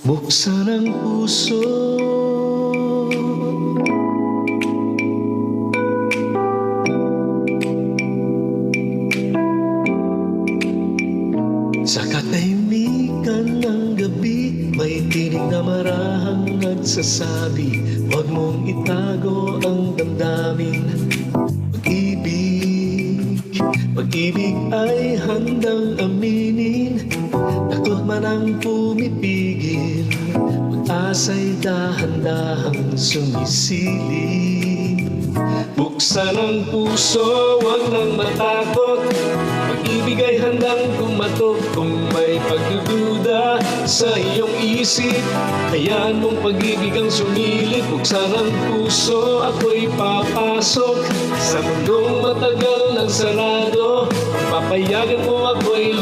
Buksan ang puso. Sa katahimikan ng gabi, may tinig na marahang nagsasabi, huwag mong itago ang damdamin. Pag-ibig ay handang aminin, takot man ang pumipigil, pag-asa'y dahan-dahang sumisilip. Buksan ang puso, huwag nang matakot, pag-ibig ay handang kumatok. Kung may pagdududa sa iyong isip, hayaan mong pag-ibig ang sumilip. Buksan ang puso, ako'y papasok sa mundong matagal ng sarado. Papayagan mo ako'y